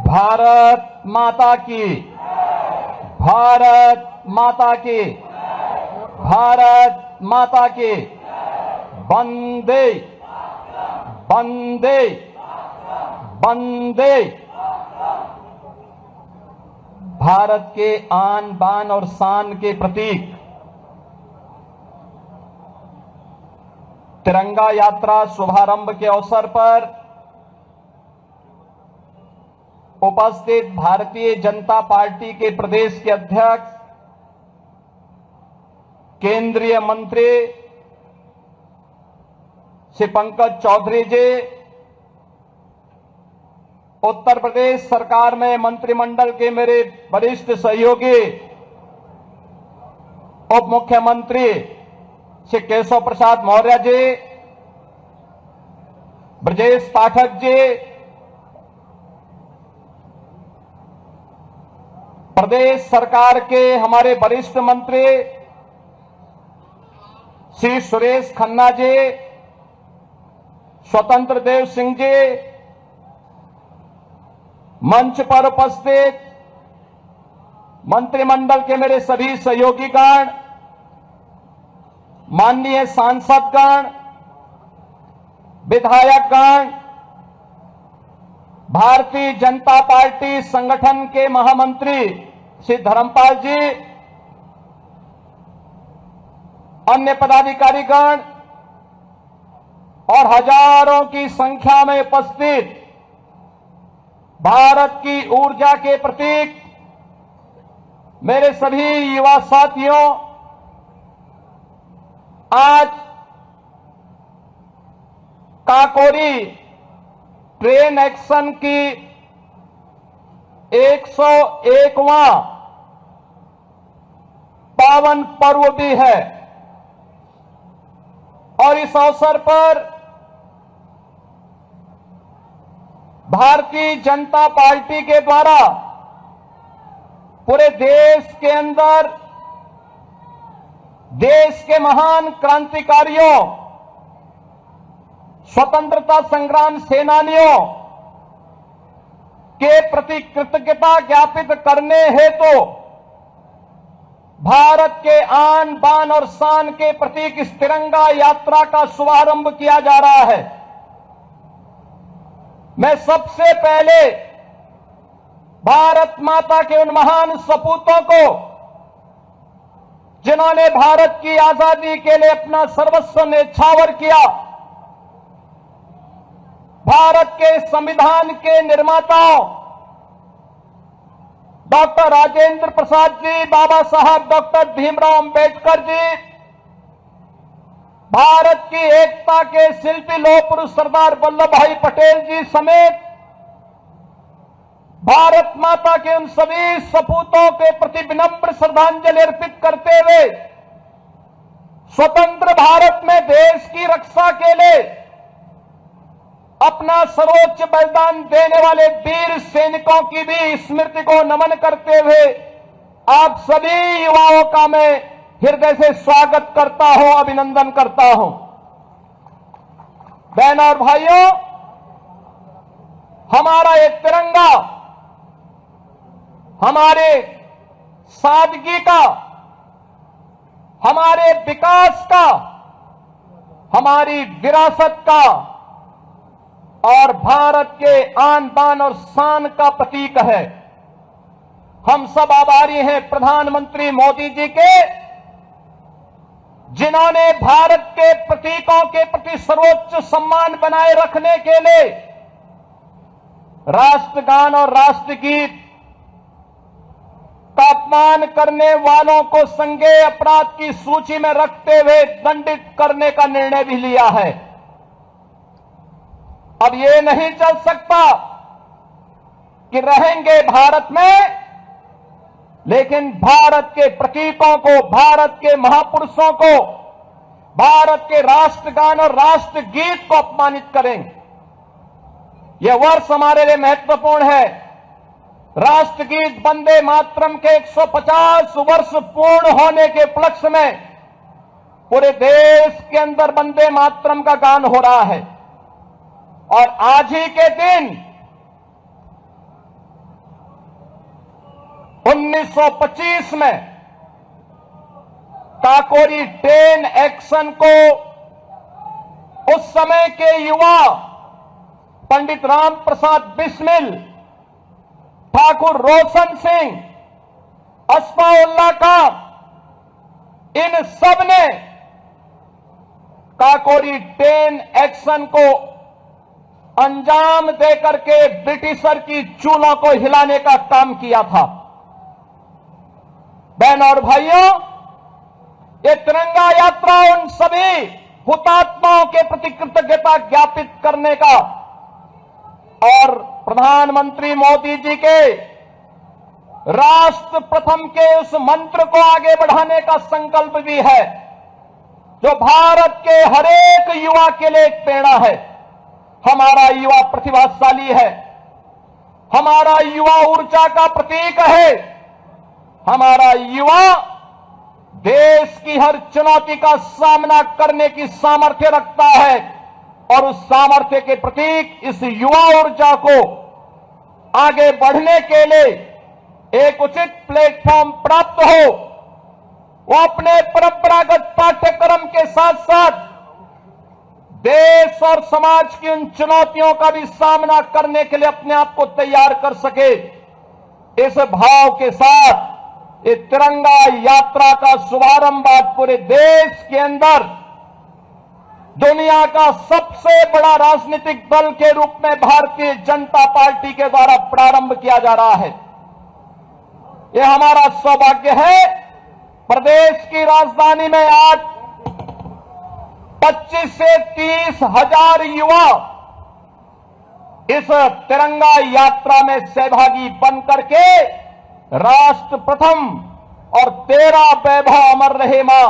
भारत माता की, भारत माता की, भारत माता की। वंदे वंदे वंदे। भारत के आन बान और शान के प्रतीक तिरंगा यात्रा शुभारंभ के अवसर पर उपस्थित भारतीय जनता पार्टी के प्रदेश के अध्यक्ष, केंद्रीय मंत्री श्री पंकज चौधरी जी, उत्तर प्रदेश सरकार में मंत्रिमंडल के मेरे वरिष्ठ सहयोगी उप मुख्यमंत्री श्री केशव प्रसाद मौर्य जी, ब्रजेश पाठक जी, प्रदेश सरकार के हमारे वरिष्ठ मंत्री श्री सुरेश खन्ना जी, स्वतंत्र देव सिंह जी, मंच पर उपस्थित मंत्रिमंडल के मेरे सभी सहयोगीगण, माननीय सांसदगण, विधायकगण, भारतीय जनता पार्टी संगठन के महामंत्री श्री धर्मपाल जी, अन्य पदाधिकारीगण और हजारों की संख्या में उपस्थित भारत की ऊर्जा के प्रतीक मेरे सभी युवा साथियों, आज काकोरी ट्रेन एक्शन की 101वां पावन पर्व भी है और इस अवसर पर भारतीय जनता पार्टी के द्वारा पूरे देश के अंदर देश के महान क्रांतिकारियों, स्वतंत्रता संग्राम सेनानियों के प्रति कृतज्ञता ज्ञापित करने हेतु भारत के आन बान और शान के प्रतीक इस तिरंगा यात्रा का शुभारंभ किया जा रहा है। मैं सबसे पहले भारत माता के उन महान सपूतों को जिन्होंने भारत की आजादी के लिए अपना सर्वस्व न्यौछावर किया, भारत के संविधान के निर्माताओं डॉक्टर राजेंद्र प्रसाद जी, बाबा साहब डॉक्टर भीमराव अंबेडकर जी, भारत की एकता के शिल्पी लौह पुरुष सरदार वल्लभ भाई पटेल जी समेत भारत माता के उन सभी सपूतों के प्रति विनम्र श्रद्धांजलि अर्पित करते हुए स्वतंत्र भारत में देश की रक्षा के लिए अपना सर्वोच्च बलिदान देने वाले वीर सैनिकों की भी स्मृति को नमन करते हुए आप सभी युवाओं का मैं हृदय से स्वागत करता हूं, अभिनंदन करता हूं। बहनों और भाइयों, हमारा ये तिरंगा हमारे सादगी का, हमारे विकास का, हमारी विरासत का और भारत के आन बान और शान का प्रतीक है। हम सब आभारी हैं प्रधानमंत्री मोदी जी के, जिन्होंने भारत के प्रतीकों के प्रति सर्वोच्च सम्मान बनाए रखने के लिए राष्ट्रगान और राष्ट्रगीत का अपमान करने वालों को संज्ञेय अपराध की सूची में रखते हुए दंडित करने का निर्णय भी लिया है। अब ये नहीं चल सकता कि रहेंगे भारत में, लेकिन भारत के प्रतीकों को, भारत के महापुरुषों को, भारत के राष्ट्रगान और राष्ट्रगीत को अपमानित करेंगे। यह वर्ष हमारे लिए महत्वपूर्ण है। राष्ट्रगीत वंदे मातरम के 150 वर्ष पूर्ण होने के उपलक्ष्य में पूरे देश के अंदर वंदे मातरम का गान हो रहा है और आज ही के दिन 1925 में काकोरी 10 एक्शन को उस समय के युवा पंडित राम प्रसाद बिस्मिल, ठाकुर रोशन सिंह, अस्फाउल्लाह खां, इन सब ने काकोरी 10 एक्शन को अंजाम देकर के ब्रिटिशर की चूलों को हिलाने का काम किया था। बहनों और भाइयों, ये तिरंगा यात्रा उन सभी हुतात्माओं के प्रति कृतज्ञता ज्ञापित करने का और प्रधानमंत्री मोदी जी के राष्ट्र प्रथम के उस मंत्र को आगे बढ़ाने का संकल्प भी है, जो भारत के हर एक युवा के लिए एक प्रेरणा है। हमारा युवा प्रतिभाशाली है, हमारा युवा ऊर्जा का प्रतीक है, हमारा युवा देश की हर चुनौती का सामना करने की सामर्थ्य रखता है और उस सामर्थ्य के प्रतीक इस युवा ऊर्जा को आगे बढ़ने के लिए एक उचित प्लेटफॉर्म प्राप्त हो, वो अपने परंपरागत पाठ्यक्रम के साथ साथ देश और समाज की उन चुनौतियों का भी सामना करने के लिए अपने आप को तैयार कर सके। इस भाव के साथ ये तिरंगा यात्रा का शुभारंभ आज पूरे देश के अंदर दुनिया का सबसे बड़ा राजनीतिक दल के रूप में भारतीय जनता पार्टी के द्वारा प्रारंभ किया जा रहा है। यह हमारा सौभाग्य है, प्रदेश की राजधानी में आज 25 से 30 हजार युवा इस तिरंगा यात्रा में सहभागी बनकर के राष्ट्र प्रथम और तेरा वैभव अमर रहे मां,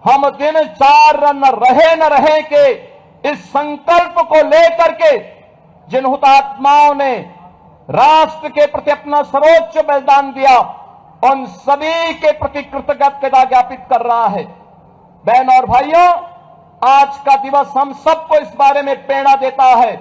हम दिन 4 रन रहे न रहे के इस संकल्प को लेकर के जिन हुतात्माओं ने राष्ट्र के प्रति अपना सर्वोच्च बलिदान दिया, उन सभी के प्रति कृतज्ञता ज्ञापित कर रहा है। बहनों और भाइयों, आज का दिवस हम सबको इस बारे में प्रेरणा देता है,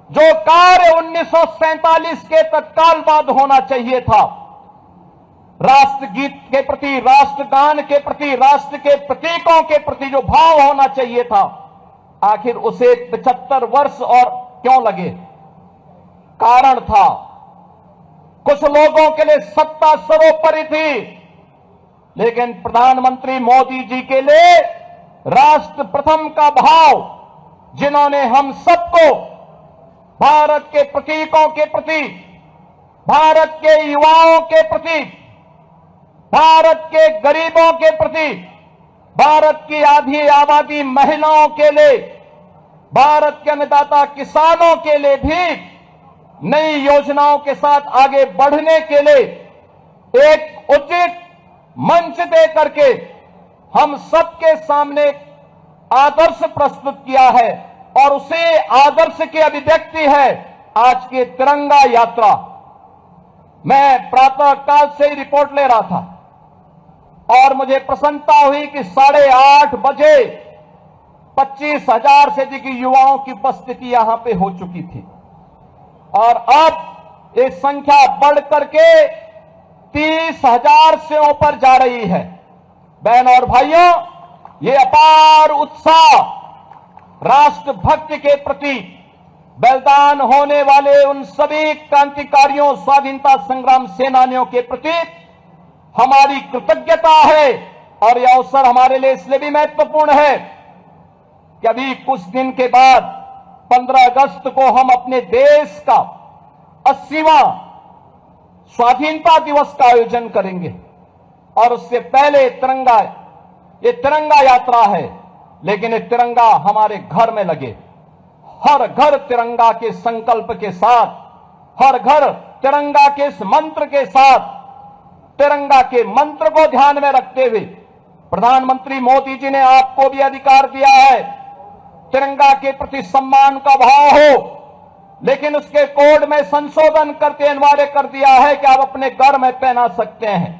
जो कार्य 1947 के तत्काल बाद होना चाहिए था, राष्ट्रगीत के प्रति, राष्ट्रगान के प्रति, राष्ट्र के प्रतीकों के प्रति जो भाव होना चाहिए था, आखिर उसे 75 वर्ष और क्यों लगे? कारण था, कुछ लोगों के लिए सत्ता सर्वोपरि थी, लेकिन प्रधानमंत्री मोदी जी के लिए राष्ट्र प्रथम का भाव, जिन्होंने हम सबको भारत के प्रतीकों के प्रति, भारत के युवाओं के प्रति, भारत के गरीबों के प्रति, भारत की आधी आबादी महिलाओं के लिए, भारत के अन्नदाता किसानों के लिए भी नई योजनाओं के साथ आगे बढ़ने के लिए एक उचित मंच दे करके हम सबके सामने आदर्श प्रस्तुत किया है और उसी आदर्श की अभिव्यक्ति है आज की तिरंगा यात्रा। मैं प्रातःकाल से ही रिपोर्ट ले रहा था और मुझे प्रसन्नता हुई कि 8:30 बजे 25,000 से अधिक युवाओं की उपस्थिति यहां पे हो चुकी थी और अब ये संख्या बढ़ करके 30,000 से ऊपर जा रही है। बहनों और भाइयों, ये अपार उत्साह राष्ट्रभक्ति के प्रति बलिदान होने वाले उन सभी क्रांतिकारियों, स्वाधीनता संग्राम सेनानियों के प्रति हमारी कृतज्ञता है और यह अवसर हमारे लिए इसलिए भी महत्वपूर्ण है कि अभी कुछ दिन के बाद 15 अगस्त को हम अपने देश का 80वां स्वाधीनता दिवस का आयोजन करेंगे और उससे पहले ये तिरंगा यात्रा है, लेकिन ये तिरंगा हमारे घर में लगे, हर घर तिरंगा के संकल्प के साथ, हर घर तिरंगा के इस मंत्र के साथ, तिरंगा के मंत्र को ध्यान में रखते हुए प्रधानमंत्री मोदी जी ने आपको भी अधिकार दिया है, तिरंगा के प्रति सम्मान का भाव हो, लेकिन उसके कोड में संशोधन करके अनिवार्य कर दिया है कि आप अपने घर में पहना सकते हैं।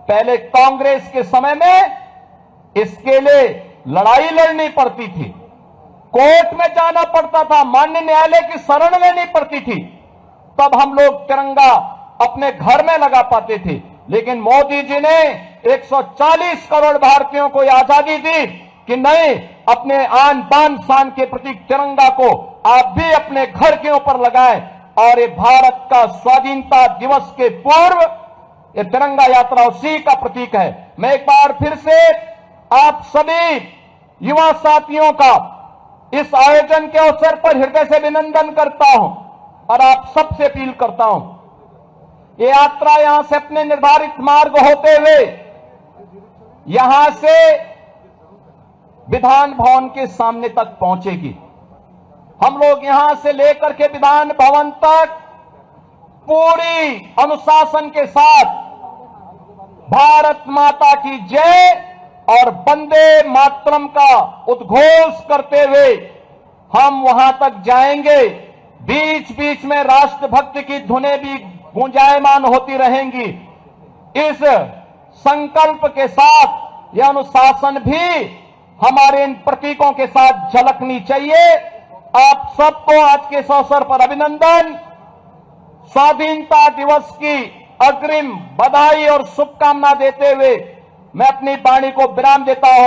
पहले कांग्रेस के समय में इसके लिए लड़ाई लड़नी पड़ती थी, कोर्ट में जाना पड़ता था, माननीय न्यायालय की शरण लेनी पड़ती थी, तब हम लोग तिरंगा अपने घर में लगा पाते थे। लेकिन मोदी जी ने 140 करोड़ भारतीयों को आजादी दी कि नहीं, अपने आन बान शान के प्रतीक तिरंगा को आप भी अपने घर के ऊपर लगाएं। और ये भारत का स्वाधीनता दिवस के पूर्व ये तिरंगा यात्रा उसी का प्रतीक है। मैं एक बार फिर से आप सभी युवा साथियों का इस आयोजन के अवसर पर हृदय से अभिनंदन करता हूं और आप सबसे अपील करता हूं, ये यात्रा यहां से अपने निर्धारित मार्ग होते हुए यहां से विधान भवन के सामने तक पहुंचेगी। हम लोग यहां से लेकर के विधान भवन तक पूरी अनुशासन के साथ भारत माता की जय और वंदे मातरम का उद्घोष करते हुए हम वहां तक जाएंगे। बीच बीच में राष्ट्रभक्ति की धुनें भी गुंजायमान होती रहेंगी। इस संकल्प के साथ यह अनुशासन भी हमारे इन प्रतीकों के साथ झलकनी चाहिए। आप सबको आज के इस अवसर पर अभिनंदन, स्वाधीनता दिवस की अग्रिम बधाई और शुभकामना देते हुए मैं अपनी वाणी को विराम देता हूं।